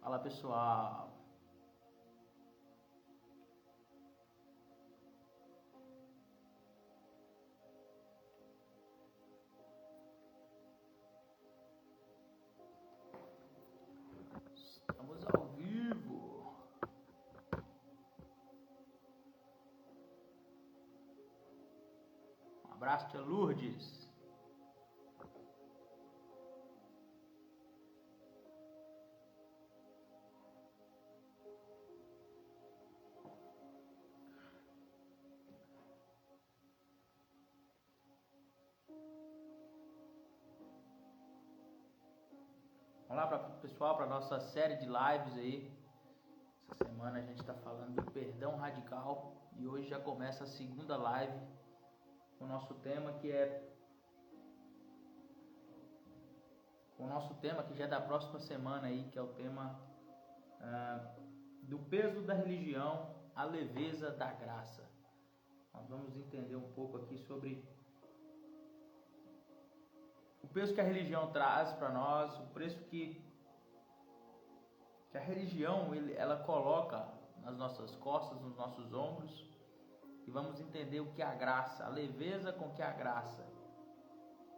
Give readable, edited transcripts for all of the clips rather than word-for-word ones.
Fala pessoal, estamos ao vivo. Um abraço, tia Lourdes. Vamos lá, pessoal, para a nossa série de lives aí. Essa semana a gente está falando do perdão radical e hoje já começa a segunda live com o nosso tema que já é da próxima semana aí, que é o tema do peso da religião, a leveza da graça. Nós vamos entender um pouco aqui sobre o peso que a religião traz para nós, o preço que a religião ela coloca nas nossas costas, nos nossos ombros, e vamos entender o que é a graça, a leveza com que a graça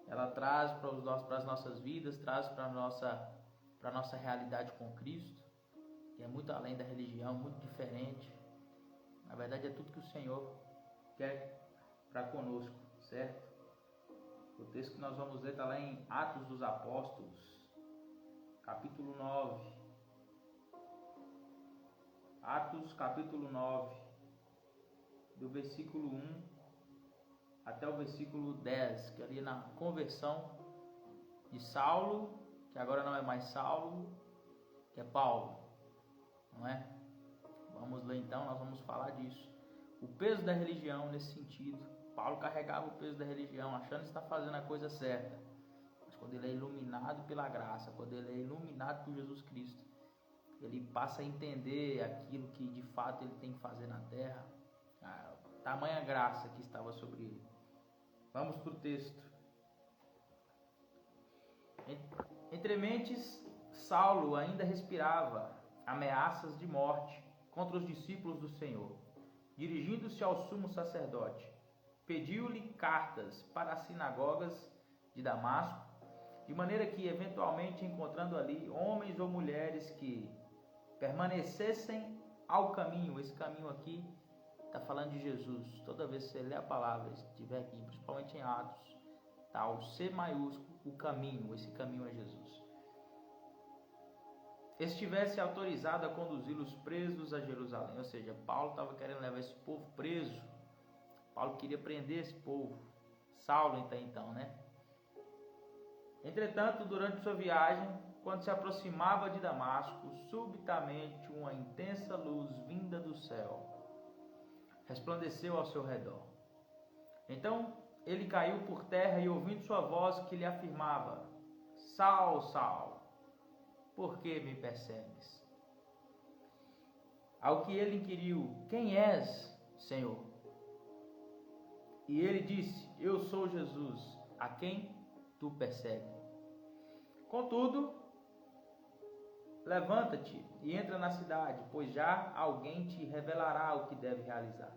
ela traz para as nossas vidas, traz para a nossa realidade com Cristo, que é muito além da religião, muito diferente. Na verdade é tudo que o Senhor quer para conosco, certo? O texto que nós vamos ler está lá em Atos dos Apóstolos, capítulo 9. Atos, capítulo 9, do versículo 1 até o versículo 10, que ali na conversão de Saulo, que agora não é mais Saulo, que é Paulo, não é? Vamos ler então, nós vamos falar disso. O peso da religião nesse sentido. Paulo carregava o peso da religião, achando que está fazendo a coisa certa. Mas quando ele é iluminado pela graça, quando ele é iluminado por Jesus Cristo, ele passa a entender aquilo que de fato ele tem que fazer na terra. A tamanha graça que estava sobre ele. Vamos para o texto. Entre mentes, Saulo ainda respirava ameaças de morte contra os discípulos do Senhor. Dirigindo-se ao sumo sacerdote, pediu-lhe cartas para as sinagogas de Damasco, de maneira que, eventualmente, encontrando ali homens ou mulheres que permanecessem ao caminho. Esse caminho aqui está falando de Jesus. Toda vez que você lê a palavra, se estiver aqui, principalmente em Atos, está o C maiúsculo, o caminho. Esse caminho é Jesus. Estivesse autorizado a conduzi-los presos a Jerusalém. Ou seja, Paulo estava querendo levar esse povo preso. Paulo queria prender esse povo. Saulo então, né? Entretanto, durante sua viagem, quando se aproximava de Damasco, subitamente uma intensa luz vinda do céu resplandeceu ao seu redor. Então ele caiu por terra e, ouvindo sua voz que lhe afirmava: Saulo, Saulo, por que me persegues? Ao que ele inquiriu: Quem és, Senhor? E ele disse: Eu sou Jesus, a quem tu persegues. Contudo, levanta-te e entra na cidade, pois já alguém te revelará o que deve realizar.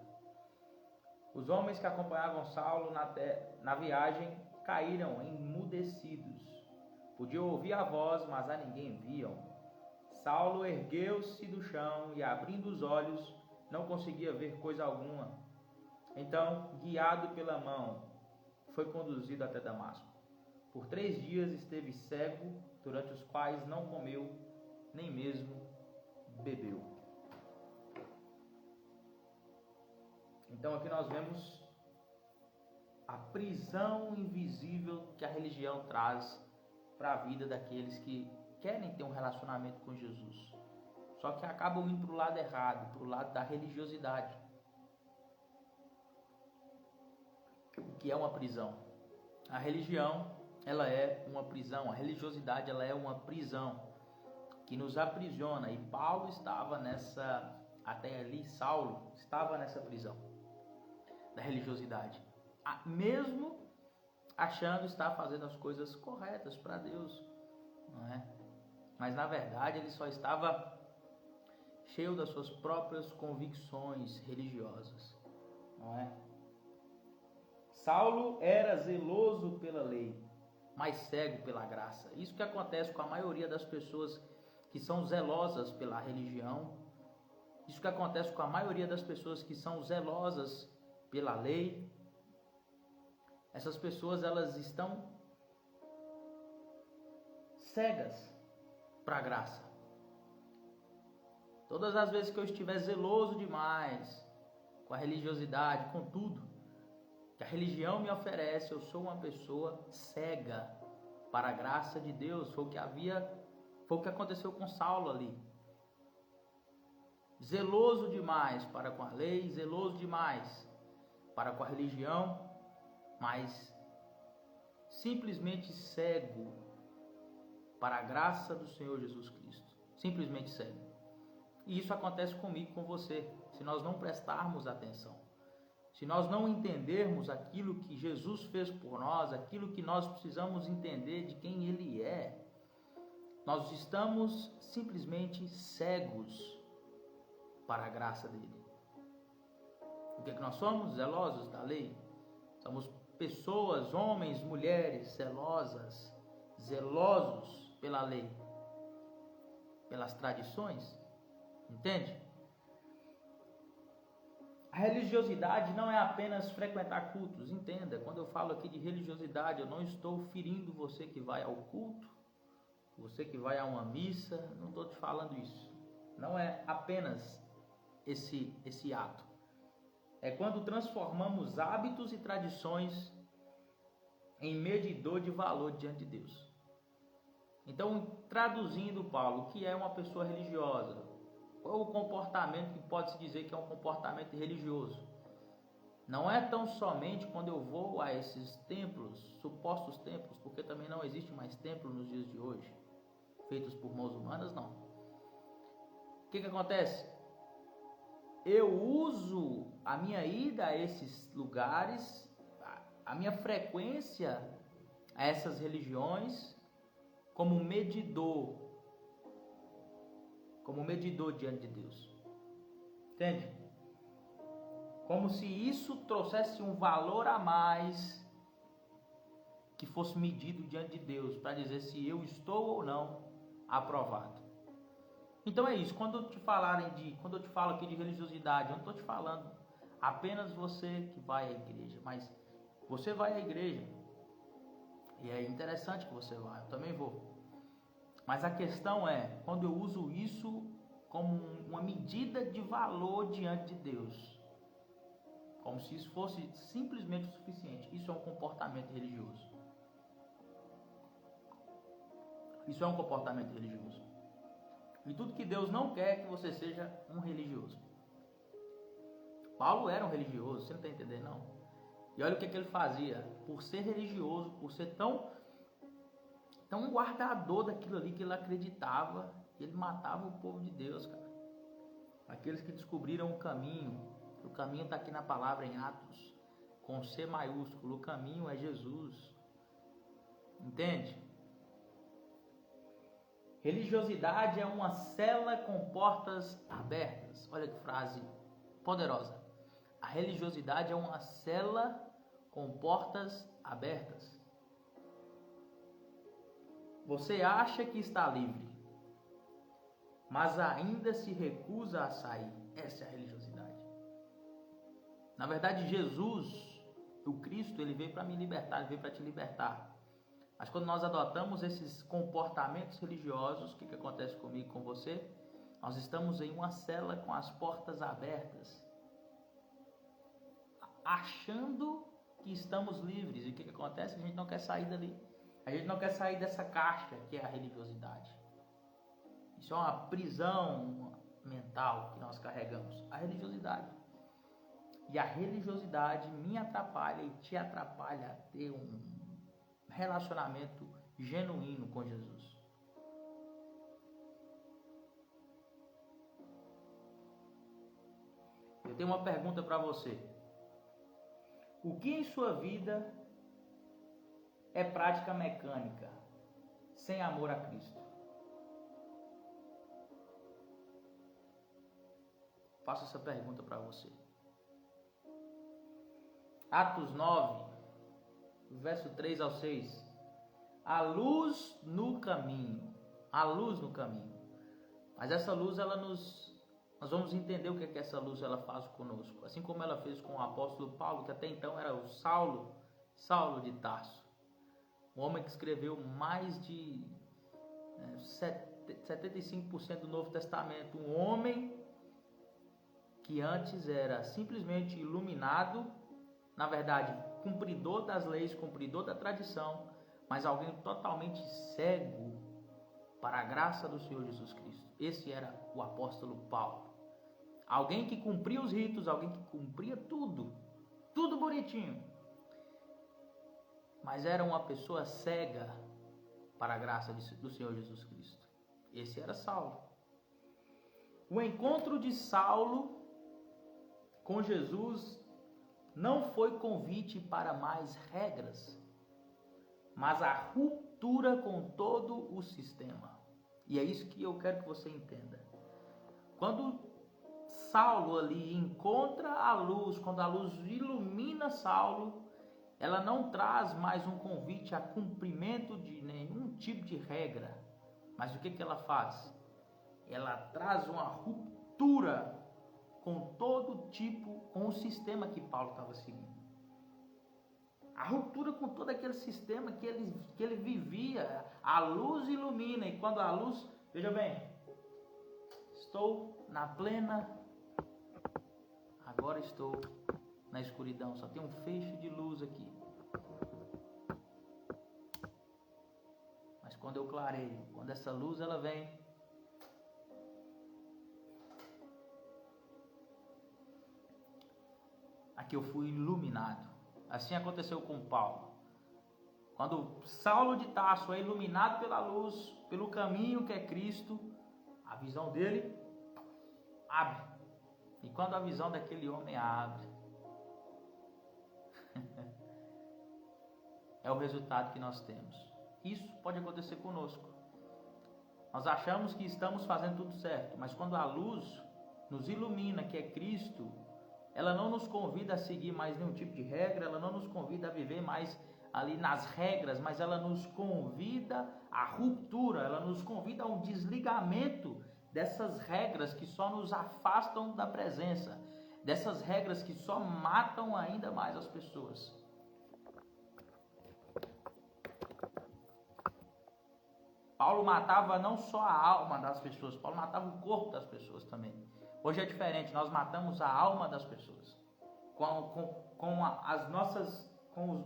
Os homens que acompanhavam Saulo na viagem caíram emudecidos. Podiam ouvir a voz, mas a ninguém viam. Saulo ergueu-se do chão e, abrindo os olhos, não conseguia ver coisa alguma. Então, guiado pela mão, foi conduzido até Damasco. Por 3 dias esteve cego, durante os quais não comeu, nem mesmo bebeu. Então aqui nós vemos a prisão invisível que a religião traz para a vida daqueles que querem ter um relacionamento com Jesus, só que acabam indo para o lado errado, para o lado da religiosidade. O que é uma prisão? A religião, ela é uma prisão, a religiosidade, ela é uma prisão que nos aprisiona, e Paulo estava nessa, até ali Saulo estava nessa prisão da religiosidade, mesmo achando estar fazendo as coisas corretas para Deus, não é? mas na verdade ele só estava cheio das suas próprias convicções religiosas, não é? Saulo era zeloso pela lei, mas cego pela graça. Isso que acontece com a maioria das pessoas que são zelosas pela religião. Isso que acontece com a maioria das pessoas que são zelosas pela lei. Essas pessoas, elas estão cegas para a graça. Todas as vezes que eu estiver zeloso demais com a religiosidade, com tudo que a religião me oferece, eu sou uma pessoa cega para a graça de Deus. Foi o que aconteceu com Saulo ali. Zeloso demais para com a lei, zeloso demais para com a religião, mas simplesmente cego para a graça do Senhor Jesus Cristo. Simplesmente cego. E isso acontece comigo e com você, se nós não prestarmos atenção. Se nós não entendermos aquilo que Jesus fez por nós, aquilo que nós precisamos entender de quem Ele é, nós estamos simplesmente cegos para a graça dele. O que é que nós somos? Zelosos da lei. Somos pessoas, homens, mulheres, zelosos pela lei, pelas tradições. Entende? A religiosidade não é apenas frequentar cultos. Entenda, quando eu falo aqui de religiosidade, eu não estou ferindo você que vai ao culto, você que vai a uma missa, não estou te falando isso. Não é apenas esse ato. É quando transformamos hábitos e tradições em medidor de valor diante de Deus. Então, traduzindo, Paulo, o que é uma pessoa religiosa? Qual o comportamento que pode-se dizer que é um comportamento religioso? Não é tão somente quando eu vou a esses templos, supostos templos, porque também não existe mais templo nos dias de hoje, feitos por mãos humanas, não. O que acontece? Eu uso a minha ida a esses lugares, a minha frequência a essas religiões como medidor diante de Deus. Entende? Como se isso trouxesse um valor a mais que fosse medido diante de Deus para dizer se eu estou ou não aprovado. Então é isso. Quando eu te falo aqui de religiosidade, eu não estou te falando apenas você que vai à igreja, mas você vai à igreja. E é interessante que você vá, eu também vou. Mas a questão é, quando eu uso isso como uma medida de valor diante de Deus, como se isso fosse simplesmente o suficiente. Isso é um comportamento religioso. Isso é um comportamento religioso. E tudo que Deus não quer é que você seja um religioso. Paulo era um religioso, você não está entendendo, não? E olha o que ele fazia. Por ser religioso, por ser tão guardador daquilo ali que ele acreditava, ele matava o povo de Deus, cara. Aqueles que descobriram o caminho está aqui na palavra em Atos, com C maiúsculo, o caminho é Jesus. Entende? Religiosidade é uma cela com portas abertas. Olha que frase poderosa. A religiosidade é uma cela com portas abertas. Você acha que está livre, mas ainda se recusa a sair. Essa é a religiosidade. Na verdade, Jesus, o Cristo, ele veio para me libertar, ele veio para te libertar. Mas quando nós adotamos esses comportamentos religiosos, o que acontece comigo e com você? Nós estamos em uma cela com as portas abertas, achando que estamos livres. E o que acontece? A gente não quer sair dali. A gente não quer sair dessa caixa que é a religiosidade. Isso é uma prisão mental que nós carregamos. A religiosidade. E a religiosidade me atrapalha e te atrapalha a ter um relacionamento genuíno com Jesus. Eu tenho uma pergunta para você. O que em sua vida é prática mecânica, sem amor a Cristo? Faço essa pergunta para você. Atos 9, verso 3 ao 6. A luz no caminho. A luz no caminho. Mas essa luz, nós vamos entender o que é que essa luz ela faz conosco. Assim como ela fez com o apóstolo Paulo, que até então era o Saulo de Tarso. Um homem que escreveu mais de 75% do Novo Testamento. Um homem que antes era simplesmente iluminado, na verdade, cumpridor das leis, cumpridor da tradição, mas alguém totalmente cego para a graça do Senhor Jesus Cristo. Esse era o apóstolo Paulo. Alguém que cumpria os ritos, alguém que cumpria tudo bonitinho, mas era uma pessoa cega para a graça do Senhor Jesus Cristo. Esse era Saulo. O encontro de Saulo com Jesus não foi convite para mais regras, mas a ruptura com todo o sistema. E é isso que eu quero que você entenda. Quando Saulo ali encontra a luz, quando a luz ilumina Saulo, ela não traz mais um convite a cumprimento de nenhum tipo de regra. Mas o que ela faz? Ela traz uma ruptura com com o sistema que Paulo estava seguindo. A ruptura com todo aquele sistema que ele vivia. A luz ilumina, e quando a luz, veja bem, estou na plena, agora estou na escuridão, só tem um feixe de luz aqui. Mas quando eu clareio, quando essa luz ela vem, aqui eu fui iluminado. Assim aconteceu com Paulo. Quando Saulo de Tarso é iluminado pela luz, pelo caminho que é Cristo, a visão dele abre. E quando a visão daquele homem abre, é o resultado que nós temos. Isso pode acontecer conosco. Nós achamos que estamos fazendo tudo certo, mas quando a luz nos ilumina, que é Cristo, ela não nos convida a seguir mais nenhum tipo de regra, ela não nos convida a viver mais ali nas regras, mas ela nos convida à ruptura, ela nos convida a um desligamento dessas regras que só nos afastam da presença, dessas regras que só matam ainda mais as pessoas. Paulo matava não só a alma das pessoas, Paulo matava o corpo das pessoas também. Hoje é diferente, nós matamos a alma das pessoas com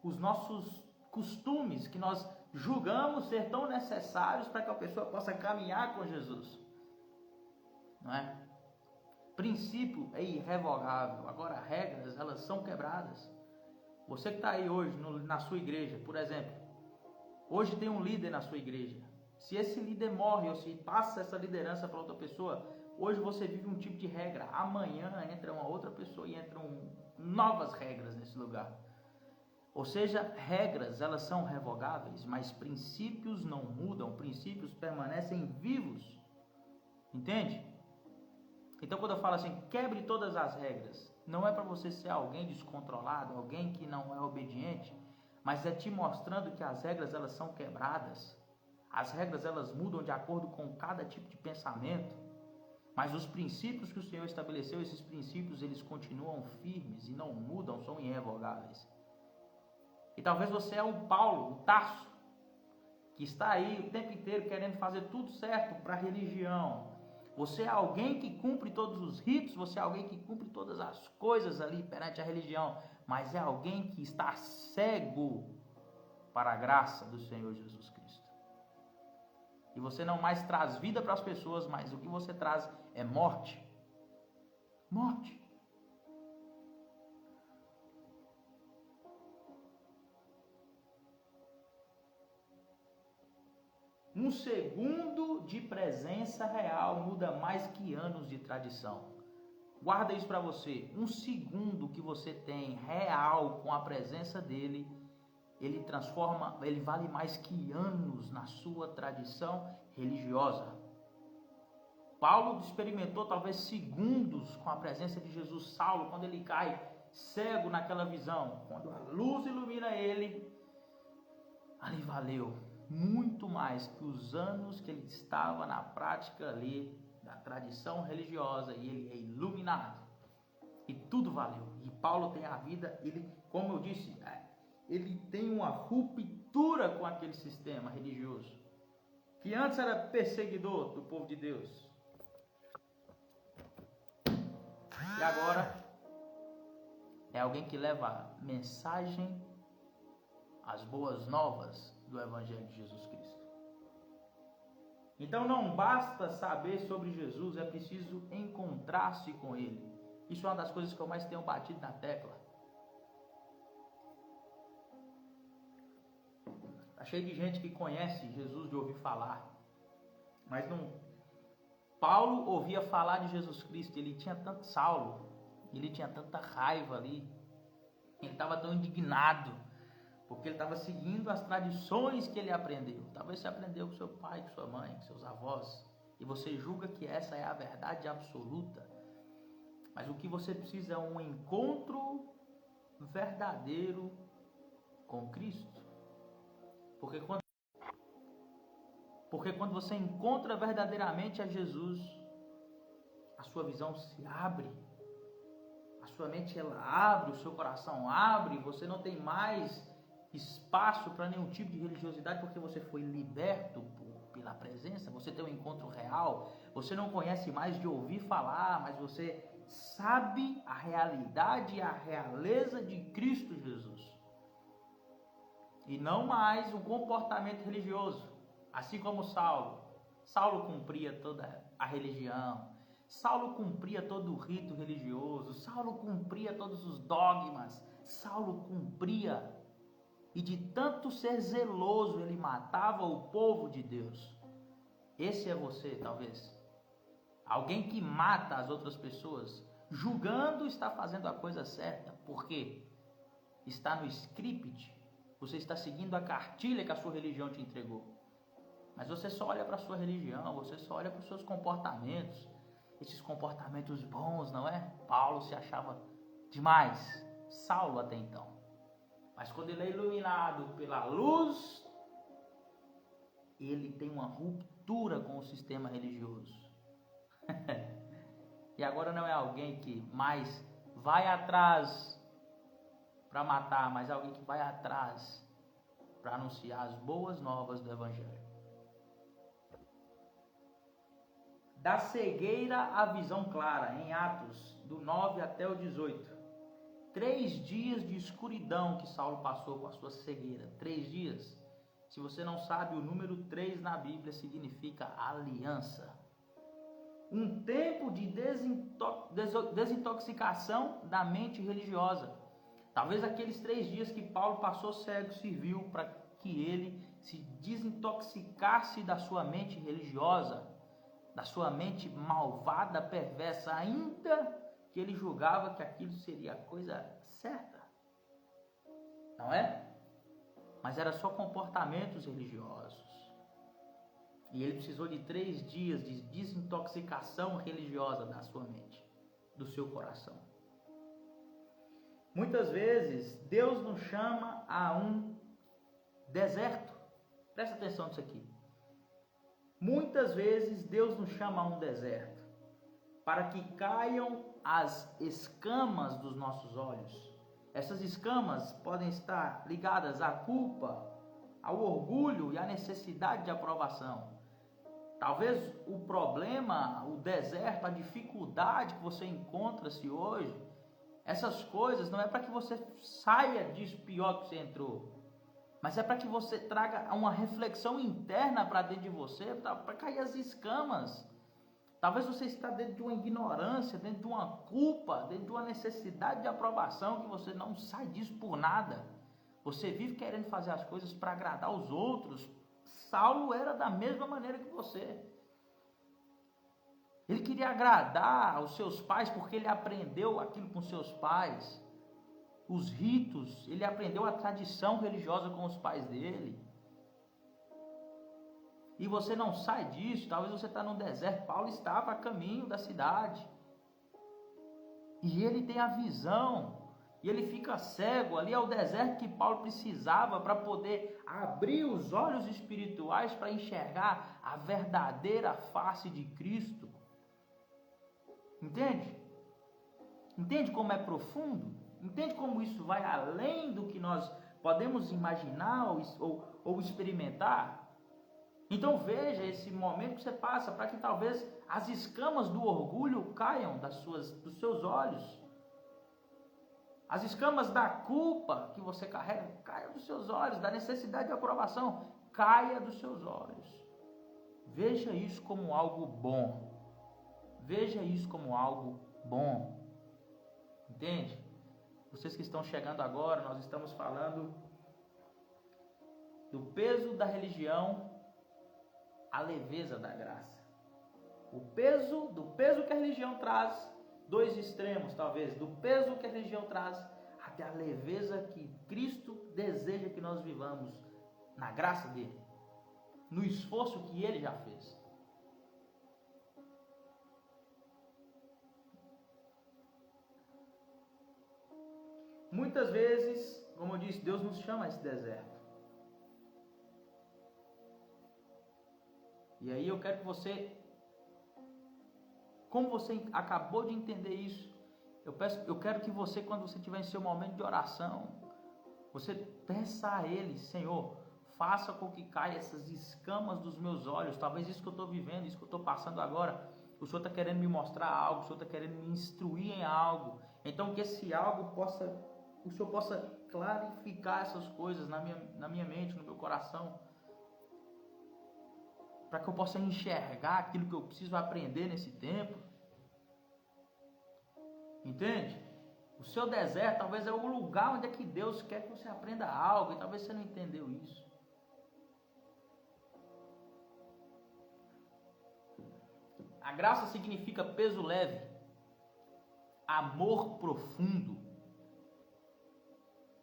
os nossos costumes que nós julgamos ser tão necessários para que a pessoa possa caminhar com Jesus. Não é? Princípio é irrevogável, agora regras elas são quebradas. Você que está aí hoje na sua igreja, por exemplo, hoje tem um líder na sua igreja. Se esse líder morre ou se passa essa liderança para outra pessoa, hoje você vive um tipo de regra. Amanhã entra uma outra pessoa e entram novas regras nesse lugar. Ou seja, regras elas são revogáveis, mas princípios não mudam, princípios permanecem vivos. Entende? Então quando eu falo assim, quebre todas as regras, não é para você ser alguém descontrolado, alguém que não é obediente, mas é te mostrando que as regras elas são quebradas. As regras elas mudam de acordo com cada tipo de pensamento, mas os princípios que o Senhor estabeleceu, esses princípios eles continuam firmes e não mudam, são irrevogáveis. E talvez você é um Paulo, um Tarso, que está aí o tempo inteiro querendo fazer tudo certo para a religião. Você é alguém que cumpre todos os ritos, você é alguém que cumpre todas as coisas ali perante a religião, mas é alguém que está cego para a graça do Senhor Jesus Cristo. E você não mais traz vida para as pessoas, mas o que você traz é morte. Morte. Um segundo de presença real muda mais que anos de tradição. Guarda isso para você. Um segundo que você tem real com a presença dele, ele vale mais que anos na sua tradição religiosa. Paulo experimentou talvez segundos com a presença de Jesus. Saulo, quando ele cai cego naquela visão, quando a luz ilumina ele, ali valeu muito mais que os anos que ele estava na prática ali da tradição religiosa, e ele é iluminado. E tudo valeu. E Paulo tem a vida, ele, como eu disse, ele tem uma ruptura com aquele sistema religioso, que antes era perseguidor do povo de Deus. E agora é alguém que leva a mensagem, as boas novas do Evangelho de Jesus Cristo. Então não basta saber sobre Jesus, é preciso encontrar-se com Ele. Isso é uma das coisas que eu mais tenho batido na tecla. Está cheio de gente que conhece Jesus de ouvir falar, mas não. Paulo ouvia falar de Jesus Cristo, ele tinha tanto Saulo, ele tinha tanta raiva ali, ele estava tão indignado, porque ele estava seguindo as tradições que ele aprendeu. Talvez você aprendeu com seu pai, com sua mãe, com seus avós, e você julga que essa é a verdade absoluta. Mas o que você precisa é um encontro verdadeiro com Cristo. Porque quando você encontra verdadeiramente a Jesus, a sua visão se abre, a sua mente ela abre, o seu coração abre, você não tem mais espaço para nenhum tipo de religiosidade, porque você foi liberto pela presença, você tem um encontro real, você não conhece mais de ouvir falar, mas você sabe a realidade e a realeza de Cristo Jesus. E não mais um comportamento religioso, assim como Saulo. Saulo cumpria toda a religião, Saulo cumpria todo o rito religioso, Saulo cumpria todos os dogmas, Saulo cumpria. E de tanto ser zeloso, ele matava o povo de Deus. Esse é você, talvez. Alguém que mata as outras pessoas, julgando está fazendo a coisa certa. Por quê? Está no script. Você está seguindo a cartilha que a sua religião te entregou. Mas você só olha para a sua religião, você só olha para os seus comportamentos. Esses comportamentos bons, não é? Paulo se achava demais. Saulo até então. Mas quando ele é iluminado pela luz, ele tem uma ruptura com o sistema religioso. E agora não é alguém que mais vai atrás para matar, mas é alguém que vai atrás para anunciar as boas novas do Evangelho. Da cegueira à visão clara, em Atos, do 9 até o 18. 3 dias de escuridão que Saulo passou com a sua cegueira. 3 dias. Se você não sabe, o número 3 na Bíblia significa aliança. Um tempo de desintoxicação da mente religiosa. Talvez aqueles 3 dias que Paulo passou cego serviu para que ele se desintoxicasse da sua mente religiosa, da sua mente malvada, perversa, ainda que ele julgava que aquilo seria a coisa certa. Não é? Mas era só comportamentos religiosos. E ele precisou de 3 dias de desintoxicação religiosa da sua mente, do seu coração. Muitas vezes, Deus nos chama a um deserto. Presta atenção nisso aqui. Muitas vezes, Deus nos chama a um deserto, para que caiam as escamas dos nossos olhos. Essas escamas podem estar ligadas à culpa, ao orgulho e à necessidade de aprovação. Talvez o problema, o deserto, a dificuldade que você encontra-se hoje, essas coisas não é para que você saia disso pior que você entrou, mas é para que você traga uma reflexão interna para dentro de você, para cair as escamas. Talvez você está dentro de uma ignorância, dentro de uma culpa, dentro de uma necessidade de aprovação, que você não sai disso por nada. Você vive querendo fazer as coisas para agradar os outros. Saulo era da mesma maneira que você. Ele queria agradar aos seus pais porque ele aprendeu aquilo com seus pais. Os ritos, ele aprendeu a tradição religiosa com os pais dele. e você não sai disso. Talvez você está no deserto. Paulo estava a caminho da cidade. E ele tem a visão. E ele fica cego. Ali é o deserto que Paulo precisava para poder abrir os olhos espirituais para enxergar a verdadeira face de Cristo. Entende? Entende como é profundo? Entende como isso vai além do que nós podemos imaginar ou experimentar? Então veja esse momento que você passa para que talvez as escamas do orgulho caiam dos seus olhos. As escamas da culpa que você carrega caiam dos seus olhos, da necessidade de aprovação caia dos seus olhos. Veja isso como algo bom. Veja isso como algo bom. Entende? Vocês que estão chegando agora, nós estamos falando do peso da religião à leveza da graça. Do peso que a religião traz, dois extremos talvez, do peso que a religião traz até a leveza que Cristo deseja que nós vivamos na graça dele, no esforço que ele já fez. Muitas vezes, como eu disse, Deus nos chama a esse deserto. E aí eu quero que você, como você acabou de entender isso, eu quero que você, quando você estiver em seu momento de oração, você peça a Ele: Senhor, faça com que caia essas escamas dos meus olhos. Talvez isso que eu estou vivendo, isso que eu estou passando agora, o Senhor está querendo me mostrar algo, o Senhor está querendo me instruir em algo. Então que esse algo o Senhor possa clarificar essas coisas na minha mente, no meu coração, para que eu possa enxergar aquilo que eu preciso aprender nesse tempo. Entende? O seu deserto talvez é o lugar onde é que Deus quer que você aprenda algo, e talvez você não entendeu isso. A graça significa peso leve, amor profundo.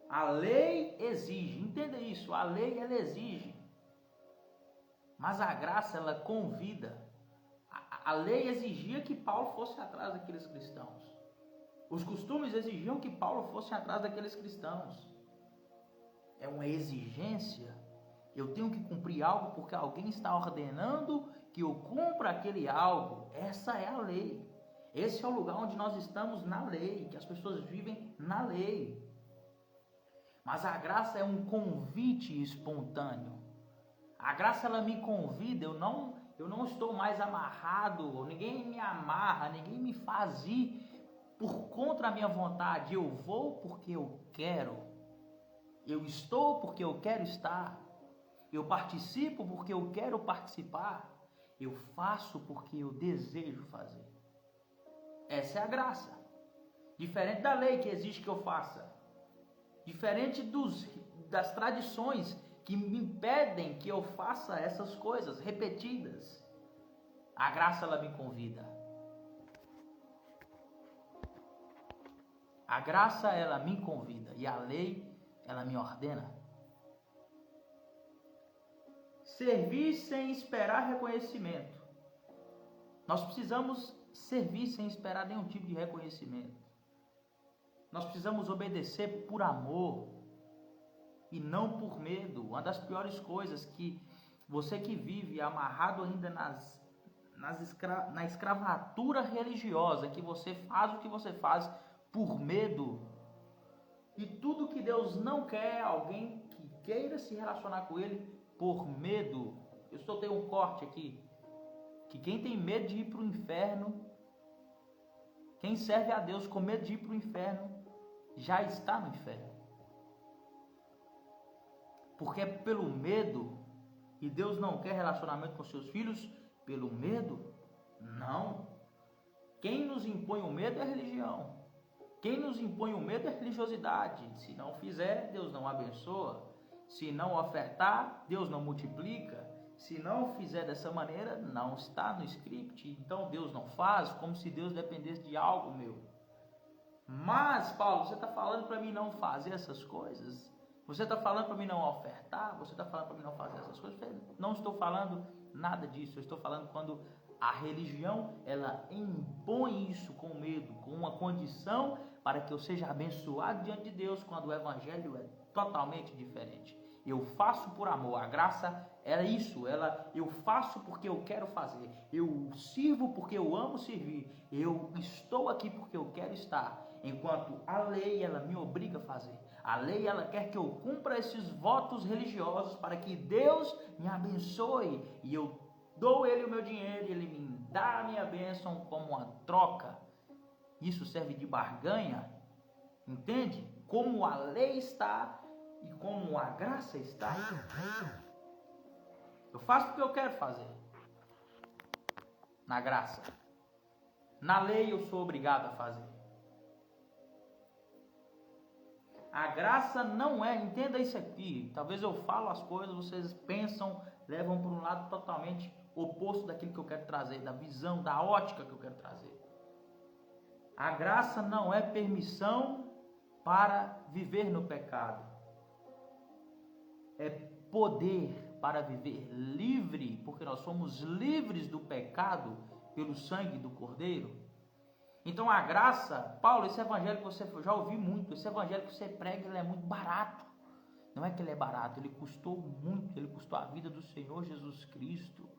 A lei exige, entenda isso, a lei ela exige, mas a graça ela convida. A lei exigia que Paulo fosse atrás daqueles cristãos. Os costumes exigiam que Paulo fosse atrás daqueles cristãos. É uma exigência. Eu tenho que cumprir algo porque alguém está ordenando que eu cumpra aquele algo. Essa é a lei. Esse é o lugar onde nós estamos na lei, que as pessoas vivem na lei. Mas a graça é um convite espontâneo. A graça ela me convida, eu não estou mais amarrado, ninguém me amarra, ninguém me faz ir por contra a minha vontade. Eu vou porque eu quero. Eu estou porque eu quero estar. Eu participo porque eu quero participar. Eu faço porque eu desejo fazer. Essa é a graça. Diferente da lei que exige que eu faça. Diferente das tradições que me impedem que eu faça essas coisas repetidas. A graça ela me convida. A graça ela me convida e a lei ela me ordena. Servir sem esperar reconhecimento. Nós precisamos servir sem esperar nenhum tipo de reconhecimento. Nós precisamos obedecer por amor e não por medo. Uma das piores coisas que você que vive amarrado ainda na escravatura religiosa, que você faz o que você faz por medo, e tudo que Deus não quer é alguém que queira se relacionar com Ele por medo. Eu só tenho um corte aqui, que quem tem medo de ir para o inferno, quem serve a Deus com medo de ir para o inferno, já está no inferno. Porque é pelo medo, e Deus não quer relacionamento com seus filhos pelo medo? Não. Quem nos impõe o medo é a religião. Quem nos impõe o medo é a religiosidade. Se não fizer, Deus não abençoa. Se não ofertar, Deus não multiplica. Se não fizer dessa maneira, não está no script. Então Deus não faz, como se Deus dependesse de algo meu. Mas, Paulo, você está falando para mim não fazer essas coisas? Você está falando para mim não ofertar? Você está falando para mim não fazer essas coisas? Não estou falando nada disso. Eu estou falando quando a religião, ela impõe isso com medo, com uma condição para que eu seja abençoado diante de Deus, quando o evangelho é totalmente diferente. Eu faço por amor. A graça é isso, eu faço porque eu quero fazer. Eu sirvo porque eu amo servir. Eu estou aqui porque eu quero estar. Enquanto a lei, ela me obriga a fazer. A lei, ela quer que eu cumpra esses votos religiosos para que Deus me abençoe. E eu dou Ele o meu dinheiro e Ele me dá a minha bênção como uma troca. Isso serve de barganha. Entende? Como a lei está e como a graça está. Eu faço porque eu quero fazer. Na graça. Na lei eu sou obrigado a fazer. A graça não é, entenda isso aqui. Talvez eu falo as coisas, vocês pensam, levam para um lado totalmente oposto daquilo que eu quero trazer, da visão, da ótica que eu quero trazer. A graça não é permissão para viver no pecado. É poder para viver livre, porque nós somos livres do pecado pelo sangue do Cordeiro. Então a graça, Paulo, esse evangelho que você já ouviu muito, esse evangelho que você prega, ele é muito barato. Não é que ele é barato, ele custou muito, ele custou a vida do Senhor Jesus Cristo.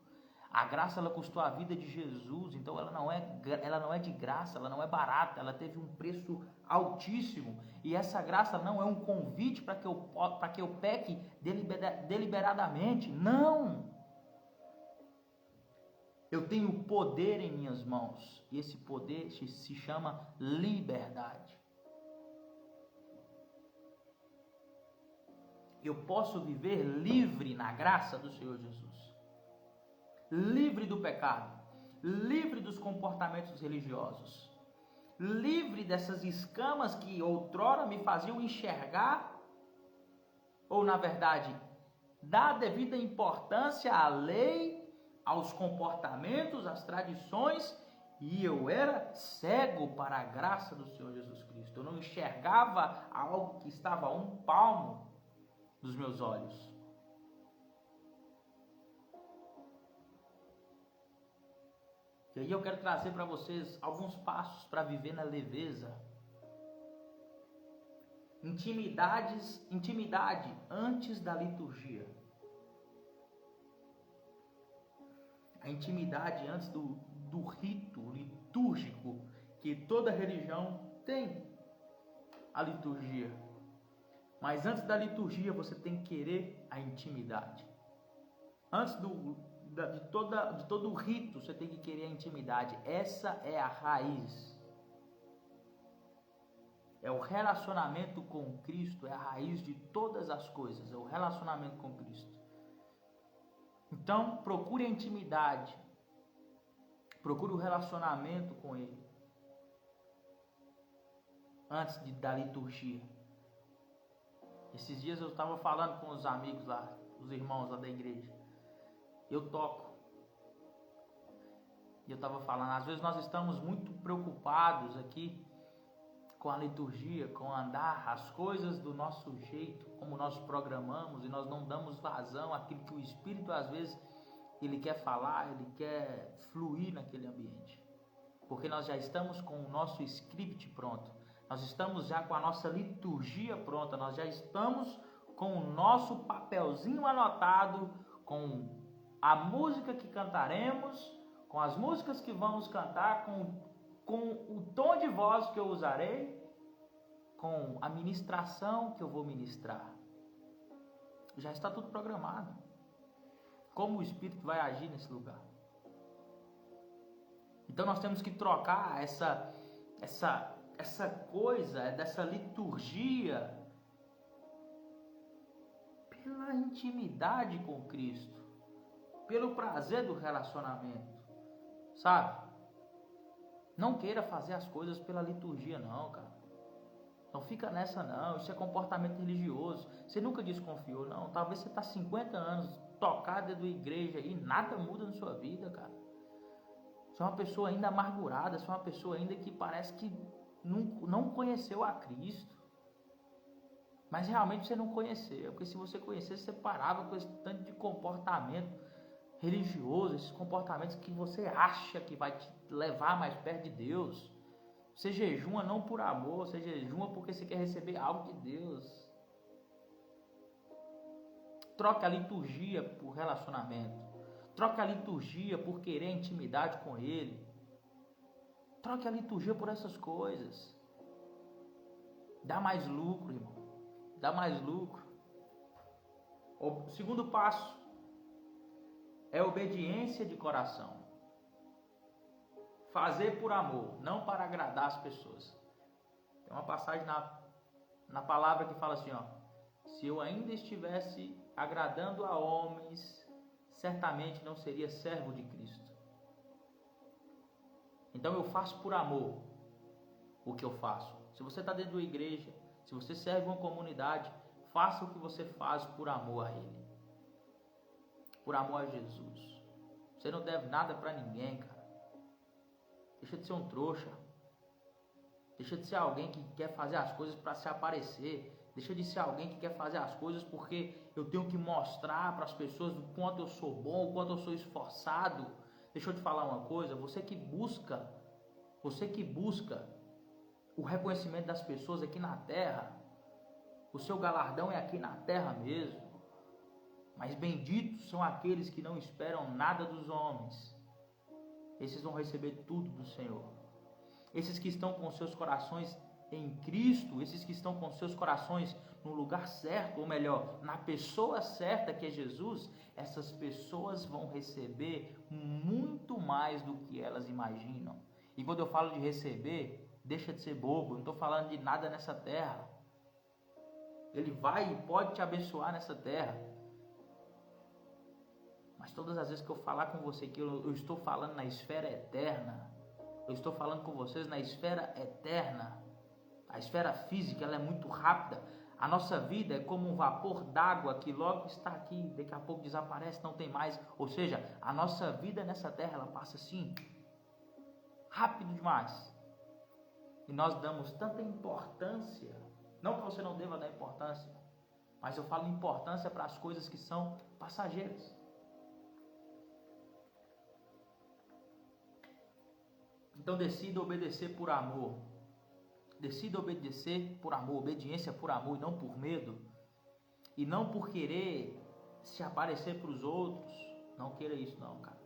A graça, ela custou a vida de Jesus, então ela não é de graça, ela não é barata, ela teve um preço altíssimo. E essa graça não é um convite para que eu peque deliberadamente, não. Eu tenho poder em minhas mãos, e esse poder se chama liberdade. Eu posso viver livre na graça do Senhor Jesus. Livre do pecado, livre dos comportamentos religiosos, livre dessas escamas que outrora me faziam enxergar, ou na verdade, dar devida importância à lei, aos comportamentos, às tradições, e eu era cego para a graça do Senhor Jesus Cristo. Eu não enxergava algo que estava a um palmo dos meus olhos. E aí eu quero trazer para vocês alguns passos para viver na leveza. Intimidade antes da liturgia. A intimidade antes do rito litúrgico que toda religião tem, a liturgia. Mas antes da liturgia você tem que querer a intimidade. Antes de todo o rito você tem que querer a intimidade. Essa é a raiz. É o relacionamento com Cristo, é a raiz de todas as coisas, é o relacionamento com Cristo. Então, procure a intimidade, procure o relacionamento com Ele, antes da liturgia. Esses dias eu estava falando com os amigos lá, os irmãos lá da igreja, eu toco, e eu estava falando, às vezes nós estamos muito preocupados aqui, com a liturgia, com andar as coisas do nosso jeito, como nós programamos, e nós não damos vazão àquilo que o Espírito às vezes ele quer falar, ele quer fluir naquele ambiente. Porque nós já estamos com o nosso script pronto, nós estamos já com a nossa liturgia pronta, nós já estamos com o nosso papelzinho anotado, com a música que cantaremos, com as músicas que vamos cantar, com o tom de voz que eu usarei, com a ministração que eu vou ministrar. Já está tudo programado. Como o Espírito vai agir nesse lugar. Então nós temos que trocar essa coisa, dessa liturgia, pela intimidade com Cristo, pelo prazer do relacionamento, sabe? Não queira fazer as coisas pela liturgia, não, cara. Não fica nessa, não. Isso é comportamento religioso. Você nunca desconfiou, não. Talvez você está 50 anos tocado dentro da igreja e nada muda na sua vida, cara. Você é uma pessoa ainda amargurada. Você é uma pessoa ainda que parece que não conheceu a Cristo. Mas realmente você não conheceu. Porque se você conhecesse, você parava com esse tanto de comportamento religioso, esses comportamentos que você acha que vai te levar mais perto de Deus. Você jejuma não por amor, você jejuma porque você quer receber algo de Deus. Troca a liturgia por relacionamento. Troca a liturgia por querer intimidade com Ele. Troque a liturgia por essas coisas. Dá mais lucro, irmão. Dá mais lucro. O segundo passo é obediência de coração. Fazer por amor, não para agradar as pessoas. Tem uma passagem na palavra que fala assim, ó: se eu ainda estivesse agradando a homens, certamente não seria servo de Cristo. Então eu faço por amor o que eu faço. Se você está dentro da igreja, se você serve uma comunidade, faça o que você faz por amor a Ele. Por amor a Jesus. Você não deve nada para ninguém, cara. Deixa de ser um trouxa. Deixa de ser alguém que quer fazer as coisas para se aparecer. Deixa de ser alguém que quer fazer as coisas porque eu tenho que mostrar para as pessoas o quanto eu sou bom, o quanto eu sou esforçado. Deixa eu te falar uma coisa, você que busca o reconhecimento das pessoas aqui na terra, o seu galardão é aqui na terra mesmo. Mas benditos são aqueles que não esperam nada dos homens. Esses vão receber tudo do Senhor. Esses que estão com seus corações em Cristo, esses que estão com seus corações no lugar certo, ou melhor, na pessoa certa que é Jesus, essas pessoas vão receber muito mais do que elas imaginam. E quando eu falo de receber, deixa de ser bobo, não estou falando de nada nessa terra. Ele vai e pode te abençoar nessa terra. Mas todas as vezes que eu falar com você que eu estou falando na esfera eterna, eu estou falando com vocês na esfera eterna. A esfera física, ela é muito rápida. A nossa vida é como um vapor d'água que logo está aqui, daqui a pouco desaparece, não tem mais. Ou seja, a nossa vida nessa terra, ela passa assim, rápido demais. E nós damos tanta importância, não que você não deva dar importância, mas eu falo importância para as coisas que são passageiras. Então decida obedecer por amor. Decida obedecer por amor, obediência por amor e não por medo. E não por querer se aparecer para os outros. Não queira isso não, cara.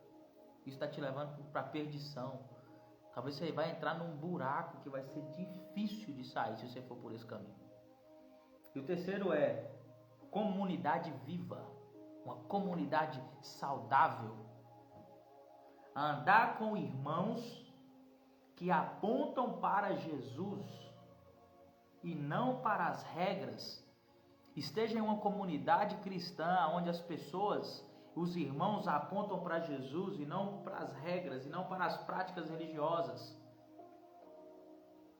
Isso está te levando para a perdição. Talvez você vai entrar num buraco que vai ser difícil de sair se você for por esse caminho. E o terceiro é comunidade viva. Uma comunidade saudável. Andar com irmãos que apontam para Jesus e não para as regras. Esteja em uma comunidade cristã onde as pessoas, os irmãos apontam para Jesus e não para as regras, e não para as práticas religiosas.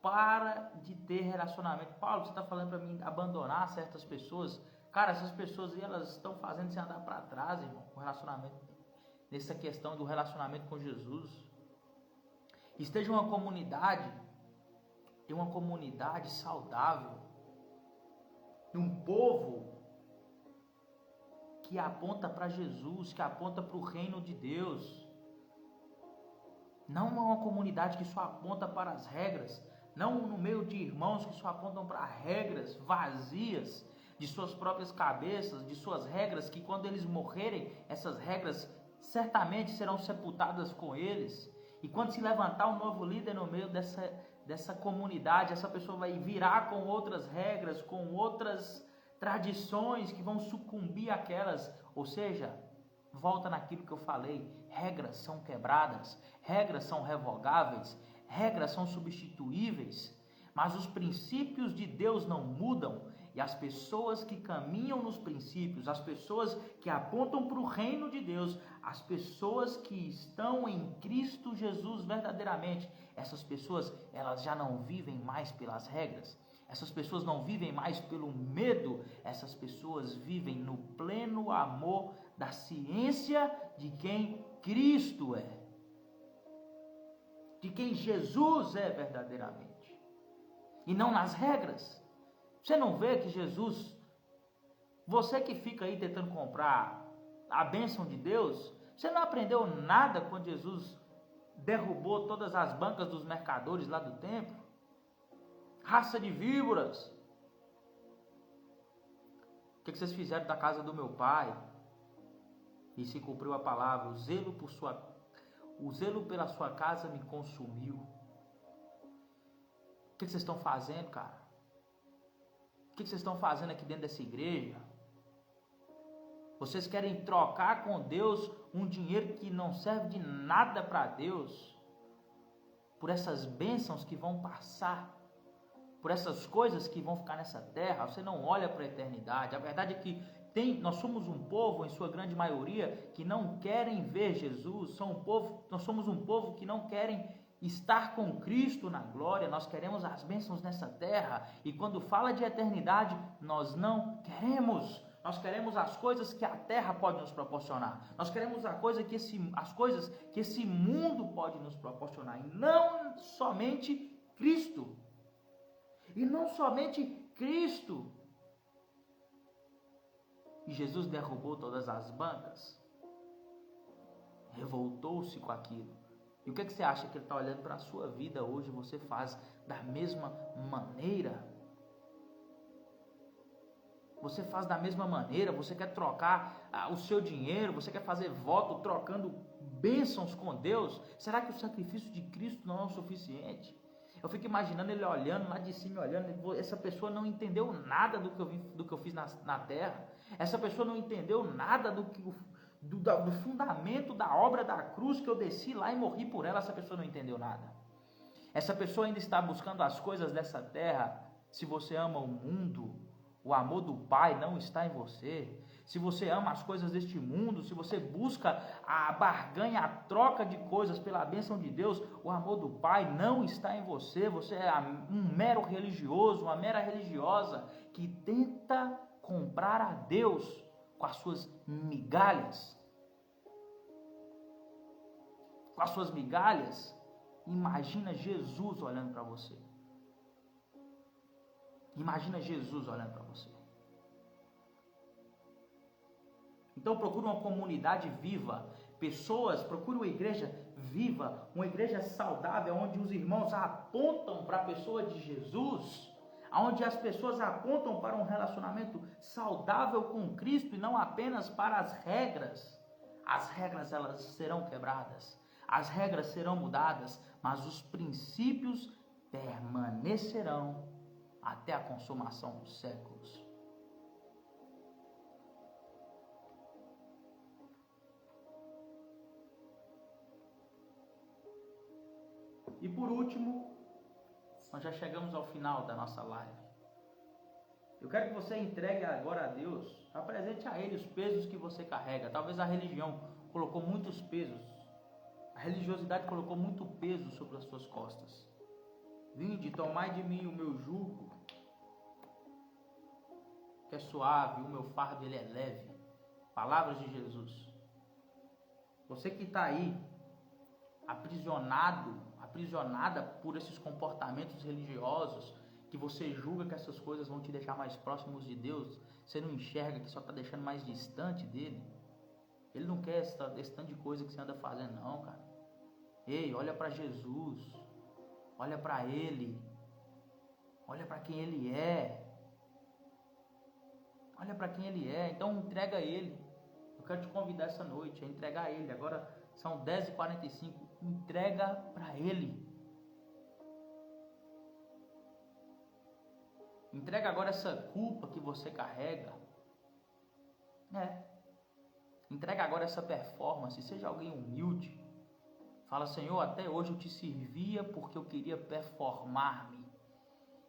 Para de ter relacionamento. Paulo, você está falando para mim abandonar certas pessoas? Cara, essas pessoas aí, elas estão fazendo você andar para trás, irmão, com relacionamento. Nessa questão do relacionamento com Jesus. Esteja em uma comunidade saudável, um povo que aponta para Jesus, que aponta para o reino de Deus. Não é uma comunidade que só aponta para as regras, não no meio de irmãos que só apontam para regras vazias de suas próprias cabeças, de suas regras, que quando eles morrerem, essas regras certamente serão sepultadas com eles. E quando se levantar um novo líder no meio dessa comunidade, essa pessoa vai virar com outras regras, com outras tradições que vão sucumbir àquelas. Ou seja, volta naquilo que eu falei, regras são quebradas, regras são revogáveis, regras são substituíveis, mas os princípios de Deus não mudam. E as pessoas que caminham nos princípios, as pessoas que apontam para o reino de Deus, as pessoas que estão em Cristo Jesus verdadeiramente, essas pessoas, elas já não vivem mais pelas regras, essas pessoas não vivem mais pelo medo, essas pessoas vivem no pleno amor da ciência de quem Cristo é, de quem Jesus é verdadeiramente, e não nas regras. Você não vê que Jesus, você que fica aí tentando comprar a bênção de Deus, Você não aprendeu nada quando Jesus derrubou todas as bancas dos mercadores lá do templo? Raça de víboras! O que vocês fizeram da casa do meu pai? E se cumpriu a palavra, o zelo pela sua casa me consumiu. O que vocês estão fazendo, cara? O que vocês estão fazendo aqui dentro dessa igreja? Vocês querem trocar com Deus um dinheiro que não serve de nada para Deus, por essas bênçãos que vão passar, por essas coisas que vão ficar nessa terra. Você não olha para a eternidade. A verdade é que nós somos um povo, em sua grande maioria, que não querem ver Jesus. Nós somos um povo que não querem estar com Cristo na glória. Nós queremos as bênçãos nessa terra, e quando fala de eternidade, nós não queremos. Nós queremos as coisas que a terra pode nos proporcionar. Nós queremos as coisas que esse mundo pode nos proporcionar, e não somente Cristo. E não somente Cristo. E Jesus derrubou todas as bancas, revoltou-se com aquilo. E o que você acha que Ele está olhando para a sua vida hoje? Você faz da mesma maneira? Você faz da mesma maneira? Você quer trocar o seu dinheiro? Você quer fazer voto trocando bênçãos com Deus? Será que o sacrifício de Cristo não é o suficiente? Eu fico imaginando ele olhando lá de cima, olhando. Essa pessoa não entendeu nada do que eu fiz na terra. Essa pessoa não entendeu nada do fundamento da obra da cruz, que eu desci lá e morri por ela. Essa pessoa não entendeu nada. Essa pessoa ainda está buscando as coisas dessa terra. Se você ama o mundo, o amor do Pai não está em você. Se você ama as coisas deste mundo, se você busca a barganha, a troca de coisas pela bênção de Deus, o amor do Pai não está em você. Você é um mero religioso, uma mera religiosa que tenta comprar a Deus com as suas migalhas. Com as suas migalhas. Imagina Jesus olhando para você. Imagina Jesus olhando para você. Então procure uma comunidade viva, procure uma igreja viva, uma igreja saudável, onde os irmãos apontam para a pessoa de Jesus, onde as pessoas apontam para um relacionamento saudável com Cristo e não apenas para as regras. As regras, elas serão quebradas, as regras serão mudadas, mas os princípios permanecerão até a consumação dos séculos. E por último, nós já chegamos ao final da nossa live. Eu quero que você entregue agora a Deus, apresente a Ele os pesos que você carrega. Talvez a religião colocou muitos pesos, a religiosidade colocou muito peso sobre as suas costas. Vinde, tomai de mim o meu jugo, que é suave, o meu fardo ele é leve. Palavras de Jesus. Você que está aí, aprisionada por esses comportamentos religiosos, que você julga que essas coisas vão te deixar mais próximos de Deus, você não enxerga que só está deixando mais distante dele. Ele não quer esse tanto de coisa que você anda fazendo, não, cara. Ei, olha para Jesus, olha para Ele, olha para quem Ele é, olha para quem Ele é. Então entrega a Ele. Eu quero te convidar essa noite a entregar a Ele. Agora são 10h45, entrega para Ele. Entrega agora essa culpa que você carrega. Entrega agora essa performance. Seja alguém humilde. Fala: Senhor, até hoje eu te servia porque eu queria performar-me.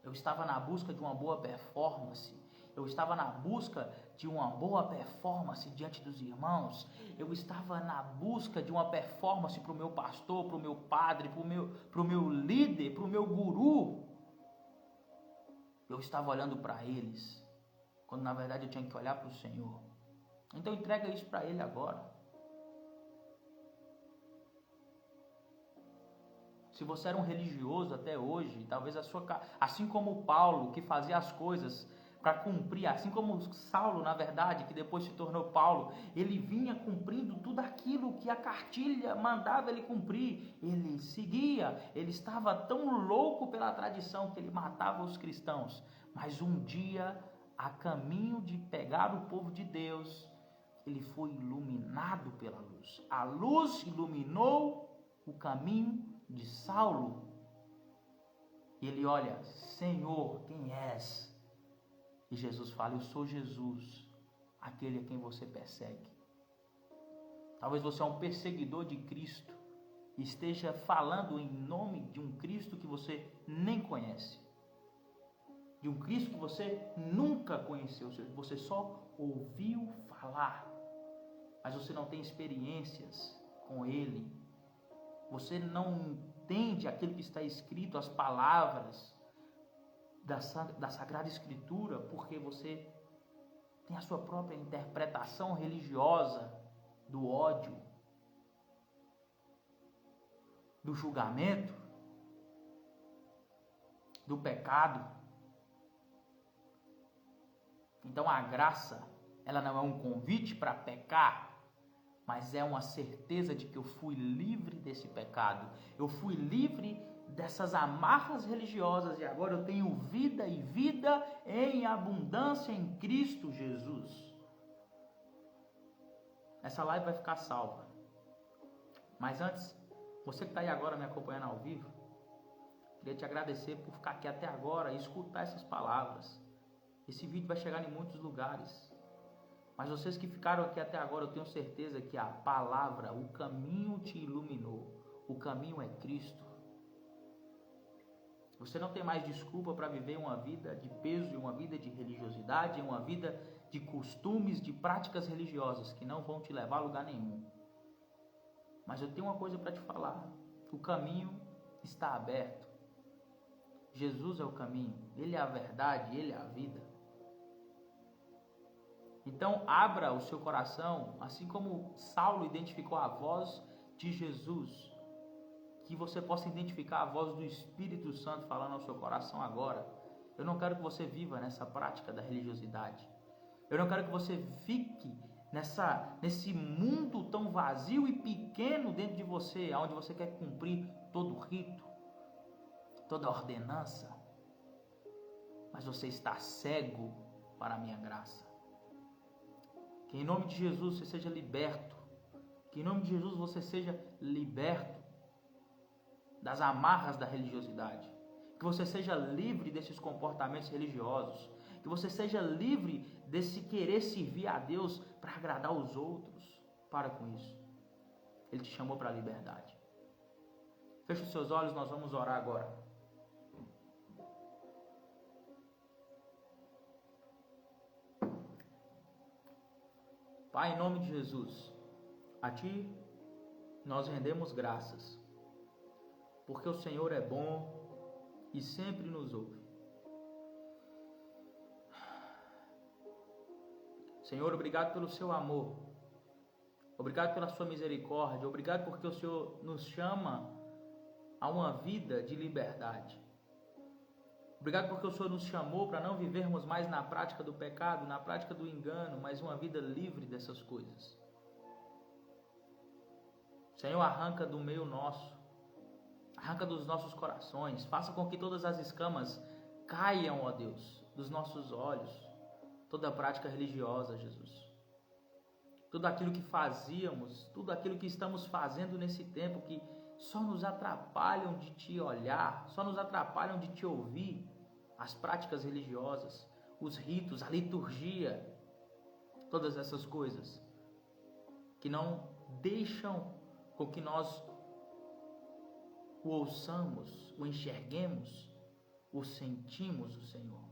Eu estava na busca de uma boa performance. Eu estava na busca de uma boa performance diante dos irmãos. Eu estava na busca de uma performance para o meu pastor, para o meu padre, para o meu líder, para o meu guru. Eu estava olhando para eles, quando na verdade eu tinha que olhar para o Senhor. Então entrega isso para Ele agora. Se você era um religioso até hoje, talvez assim como Paulo, que fazia as coisas para cumprir, assim como Saulo, na verdade, que depois se tornou Paulo, ele vinha cumprindo tudo aquilo que a cartilha mandava ele cumprir. Ele seguia, ele estava tão louco pela tradição que ele matava os cristãos. Mas um dia, a caminho de pegar o povo de Deus, ele foi iluminado pela luz. A luz iluminou o caminho de Saulo. E ele olha: Senhor, quem és? E Jesus fala: eu sou Jesus, aquele a quem você persegue. Talvez você é um perseguidor de Cristo e esteja falando em nome de um Cristo que você nem conhece, de um Cristo que você nunca conheceu, você só ouviu falar, mas você não tem experiências com Ele. Você não entende aquilo que está escrito, as palavras da Sagrada Escritura, porque você tem a sua própria interpretação religiosa do ódio, do julgamento, do pecado. Então a graça, ela não é um convite para pecar, mas é uma certeza de que eu fui livre desse pecado. Eu fui livre dessas amarras religiosas e agora eu tenho vida e vida em abundância em Cristo Jesus. Essa live vai ficar salva. Mas antes, você que está aí agora me acompanhando ao vivo, queria te agradecer por ficar aqui até agora e escutar essas palavras. Esse vídeo vai chegar em muitos lugares. Mas vocês que ficaram aqui até agora, eu tenho certeza que a palavra, o caminho te iluminou. O caminho é Cristo. Você não tem mais desculpa para viver uma vida de peso e uma vida de religiosidade, uma vida de costumes, de práticas religiosas que não vão te levar a lugar nenhum. Mas eu tenho uma coisa para te falar. O caminho está aberto. Jesus é o caminho. Ele é a verdade, Ele é a vida. Então abra o seu coração, assim como Saulo identificou a voz de Jesus, que você possa identificar a voz do Espírito Santo falando ao seu coração agora. Eu não quero que você viva nessa prática da religiosidade. Eu não quero que você fique nesse mundo tão vazio e pequeno dentro de você, onde você quer cumprir todo rito, toda ordenança, mas você está cego para a minha graça. Que em nome de Jesus você seja liberto. Que em nome de Jesus você seja liberto das amarras da religiosidade. Que você seja livre desses comportamentos religiosos. Que você seja livre desse querer servir a Deus para agradar os outros. Para com isso. Ele te chamou para a liberdade. Feche os seus olhos, nós vamos orar agora. Pai, em nome de Jesus, a Ti nós rendemos graças, porque o Senhor é bom e sempre nos ouve. Senhor, obrigado pelo Seu amor, obrigado pela Sua misericórdia, obrigado porque o Senhor nos chama a uma vida de liberdade. Obrigado porque o Senhor nos chamou para não vivermos mais na prática do pecado, na prática do engano, mas uma vida livre dessas coisas. Senhor, arranca do meio nosso, arranca dos nossos corações, faça com que todas as escamas caiam, ó Deus, dos nossos olhos, toda a prática religiosa, Jesus. Tudo aquilo que fazíamos, tudo aquilo que estamos fazendo nesse tempo que só nos atrapalham de Te olhar, só nos atrapalham de Te ouvir, as práticas religiosas, os ritos, a liturgia, todas essas coisas que não deixam com que nós o ouçamos, o enxerguemos, o sentimos o Senhor.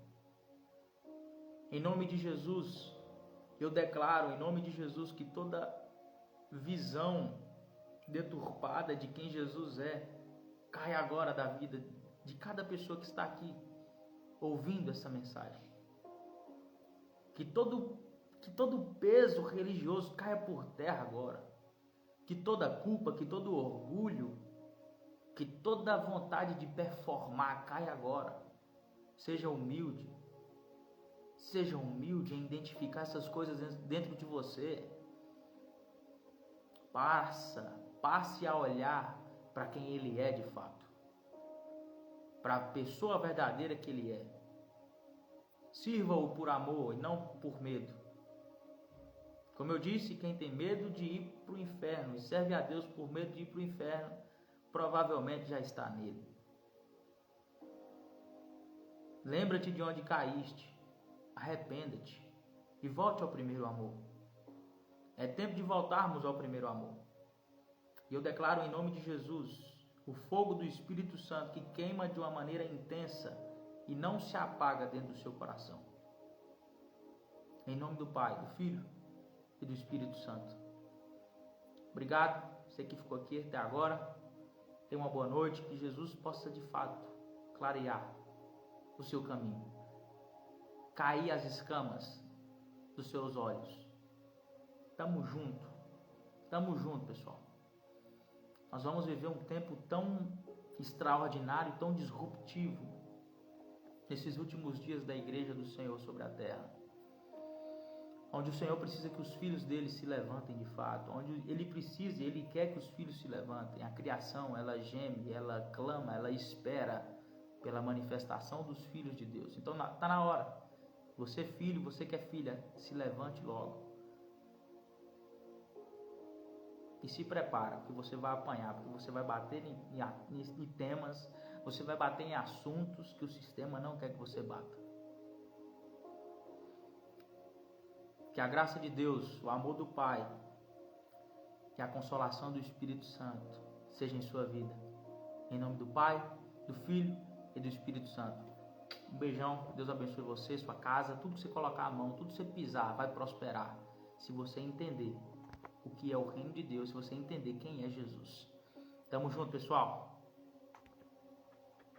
Em nome de Jesus, eu declaro, em nome de Jesus, que toda visão deturpada de quem Jesus é, cai agora da vida de cada pessoa que está aqui ouvindo essa mensagem. Que todo peso religioso caia por terra agora. Que toda culpa, que todo orgulho, que toda vontade de performar caia agora. Seja humilde, Seja humilde em identificar essas coisas dentro de você. Passe a olhar para quem Ele é de fato, para a pessoa verdadeira que Ele é. Sirva-o por amor e não por medo. Como eu disse, quem tem medo de ir para o inferno e serve a Deus por medo de ir para o inferno, provavelmente já está nele. Lembra-te de onde caíste, arrependa-te e volte ao primeiro amor. É tempo de voltarmos ao primeiro amor. E eu declaro em nome de Jesus o fogo do Espírito Santo que queima de uma maneira intensa e não se apaga dentro do seu coração. Em nome do Pai, do Filho e do Espírito Santo. Obrigado, você que ficou aqui até agora. Tenha uma boa noite, que Jesus possa de fato clarear o seu caminho, cair as escamas dos seus olhos. Tamo junto, pessoal. Nós vamos viver um tempo tão extraordinário, tão disruptivo nesses últimos dias da igreja do Senhor sobre a terra, onde o Senhor precisa que os filhos dele se levantem de fato, onde ele quer que os filhos se levantem. A criação, ela geme, ela clama, ela espera pela manifestação dos filhos de Deus. Então está na hora. Você filho, você que é filha, se levante logo. E se prepara, porque você vai apanhar, porque você vai bater em temas, você vai bater em assuntos que o sistema não quer que você bata. Que a graça de Deus, o amor do Pai, que a consolação do Espírito Santo seja em sua vida. Em nome do Pai, do Filho e do Espírito Santo. Um beijão, Deus abençoe você, sua casa, tudo que você colocar a mão, tudo que você pisar vai prosperar. Se você entender o que é o reino de Deus, se você entender quem é Jesus. Tamo junto, pessoal.